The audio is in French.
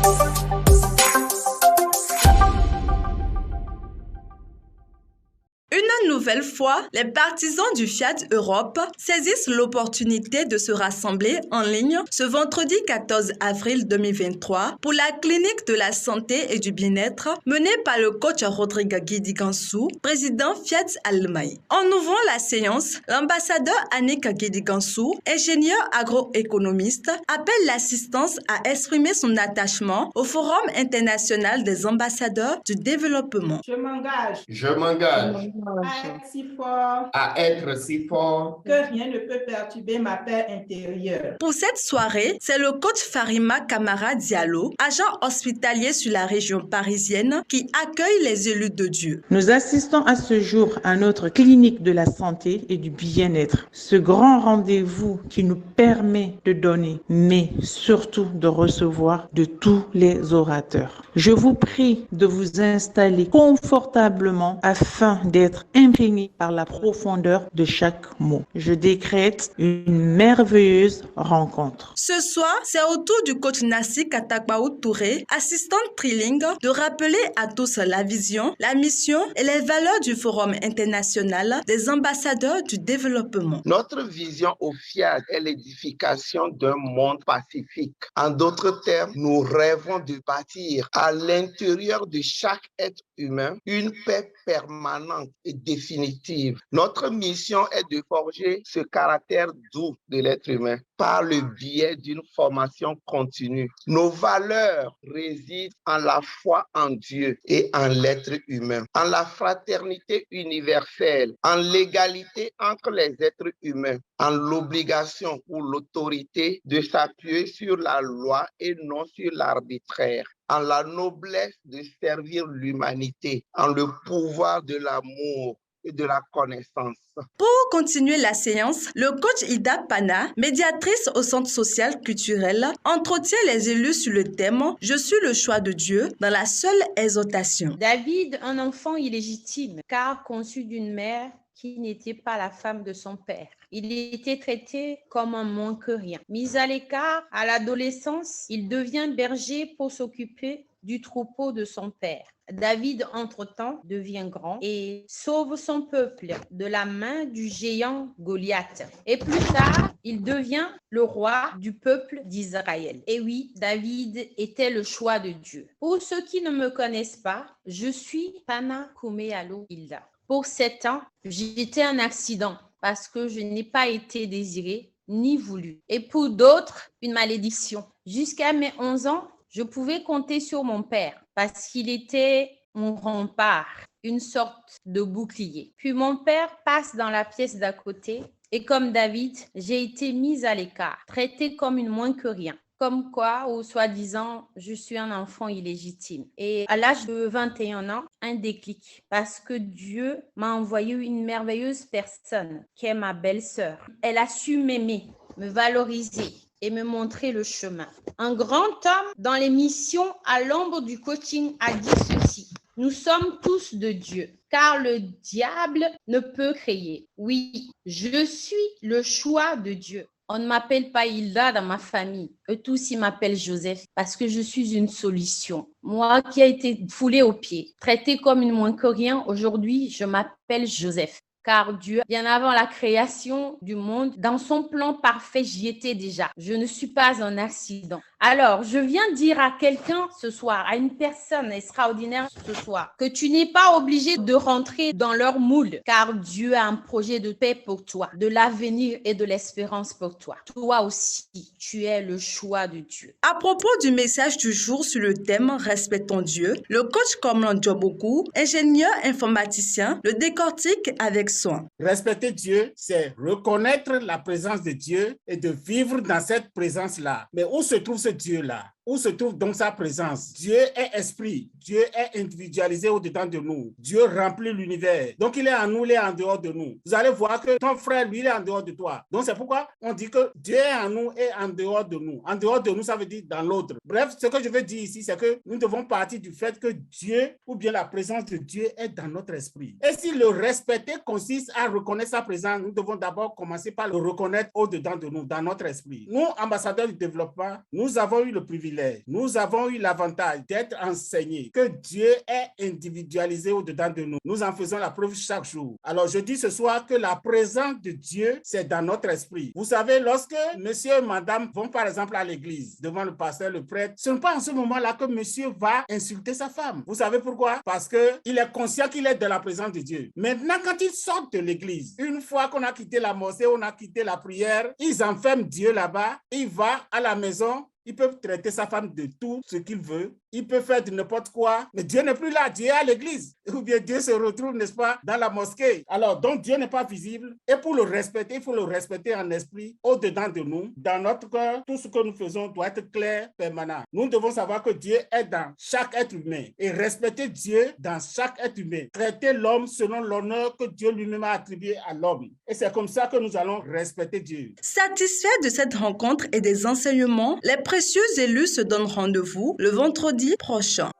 Une nouvelle fois, les partisans du Fiat Europe saisissent l'opportunité de se rassembler en ligne ce vendredi 14 avril 2023 pour la clinique de la santé et du bien-être menée par le coach Rodrigue Guédigansou, président Fiat Allemagne. En ouvrant la séance, l'ambassadeur Annick Guédigansou, ingénieur agroéconomiste, appelle l'assistance à exprimer son attachement au Forum international des ambassadeurs du développement. Je m'engage à être si fort que rien ne peut perturber ma paix intérieure. Pour cette soirée, c'est le coach Farima Kamara Diallo, agent hospitalier sur la région parisienne, qui accueille les élus de Dieu. Nous assistons à ce jour à notre clinique de la santé et du bien-être. Ce grand rendez-vous qui nous permet de donner, mais surtout de recevoir de tous les orateurs. Je vous prie de vous installer confortablement afin d'être imprégné par la profondeur de chaque mot. Je décrète une merveilleuse rencontre. Ce soir, c'est au tour du coach Nassi Katakbaou Touré, assistant trilingue, de rappeler à tous la vision, la mission et les valeurs du Forum international des ambassadeurs du développement. Notre vision au FIAD est l'édification d'un monde pacifique. En d'autres termes, nous rêvons de bâtir à l'intérieur de chaque être humain une paix permanente et définitive. Notre mission est de forger ce caractère doux de l'être humain par le biais d'une formation continue. Nos valeurs résident en la foi en Dieu et en l'être humain, en la fraternité universelle, en l'égalité entre les êtres humains, en l'obligation ou l'autorité de s'appuyer sur la loi et non sur l'arbitraire, en la noblesse de servir l'humanité, en le pouvoir de l'amour et de la connaissance. Pour continuer la séance, le coach Ida Pana, médiatrice au Centre social culturel, entretient les élus sur le thème « Je suis le choix de Dieu » dans la seule exhortation. David, un enfant illégitime, car conçu d'une mère qui n'était pas la femme de son père. Il était traité comme un moins que rien. Mis à l'écart, à l'adolescence, il devient berger pour s'occuper du troupeau de son père. David, entre-temps, devient grand et sauve son peuple de la main du géant Goliath. Et plus tard, il devient le roi du peuple d'Israël. Et oui, David était le choix de Dieu. Pour ceux qui ne me connaissent pas, je suis Pana Kumealo Hilda. Pour 7 ans, j'étais un accident parce que je n'ai pas été désirée ni voulue. Et pour d'autres, une malédiction. Jusqu'à mes 11 ans, je pouvais compter sur mon père parce qu'il était mon rempart, une sorte de bouclier. Puis mon père passe dans la pièce d'à côté et comme David, j'ai été mise à l'écart, traitée comme une moins que rien. Comme quoi, ou soi-disant, je suis un enfant illégitime. Et à l'âge de 21 ans, un déclic. Parce que Dieu m'a envoyé une merveilleuse personne qui est ma belle-sœur. Elle a su m'aimer, me valoriser et me montrer le chemin. Un grand homme dans les missions à l'ombre du coaching a dit ceci. Nous sommes tous de Dieu, car le diable ne peut créer. Oui, je suis le choix de Dieu. On ne m'appelle pas Hilda dans ma famille. Eux tous, ils m'appellent Joseph parce que je suis une solution. Moi qui ai été foulée aux pieds, traitée comme une moins que rien, aujourd'hui, je m'appelle Joseph. Car Dieu, bien avant la création du monde, dans son plan parfait, j'y étais déjà. Je ne suis pas un accident. Alors, je viens dire à quelqu'un ce soir, à une personne extraordinaire ce soir, que tu n'es pas obligé de rentrer dans leur moule, car Dieu a un projet de paix pour toi, de l'avenir et de l'espérance pour toi. Toi aussi, tu es le choix de Dieu. À propos du message du jour sur le thème « Respectons Dieu », le coach Komlan Djoboku, ingénieur informaticien, le décortique avec soin. Respecter Dieu, c'est reconnaître la présence de Dieu et de vivre dans cette présence-là. Mais où se trouve ce Dieu-là? Où se trouve donc sa présence? Dieu est esprit. Dieu est individualisé au-dedans de nous. Dieu remplit l'univers. Donc, il est en nous, il est en dehors de nous. Vous allez voir que ton frère, lui, il est en dehors de toi. Donc, c'est pourquoi on dit que Dieu est en nous et en dehors de nous. En dehors de nous, ça veut dire dans l'autre. Bref, ce que je veux dire ici, c'est que nous devons partir du fait que Dieu, ou bien la présence de Dieu, est dans notre esprit. Et si le respecter consiste à reconnaître sa présence, nous devons d'abord commencer par le reconnaître au-dedans de nous, dans notre esprit. Nous, ambassadeurs du développement, nous avons eu le privilège qu'il est. Nous avons eu l'avantage d'être enseignés que Dieu est individualisé au-dedans de nous. Nous en faisons la preuve chaque jour. Alors je dis ce soir que la présence de Dieu, c'est dans notre esprit. Vous savez, lorsque monsieur et madame vont par exemple à l'église, devant le pasteur, le prêtre, ce n'est pas en ce moment-là que monsieur va insulter sa femme. Vous savez pourquoi? Parce qu'il est conscient qu'il est de la présence de Dieu. Maintenant, quand ils sortent de l'église, une fois qu'on a quitté la mosquée, on a quitté la prière, ils enferment Dieu là-bas, il va à la maison. Il peut traiter sa femme de tout ce qu'il veut. Il peut faire de n'importe quoi. Mais Dieu n'est plus là. Dieu est à l'église. Ou bien Dieu se retrouve, n'est-ce pas, dans la mosquée. Alors, donc Dieu n'est pas visible. Et pour le respecter, il faut le respecter en esprit, au-dedans de nous. Dans notre cœur, tout ce que nous faisons doit être clair, permanent. Nous devons savoir que Dieu est dans chaque être humain. Et respecter Dieu dans chaque être humain. Traiter l'homme selon l'honneur que Dieu lui-même a attribué à l'homme. Et c'est comme ça que nous allons respecter Dieu. Satisfait de cette rencontre et des enseignements, les précieux élus se donnent rendez-vous le vendredi prochain.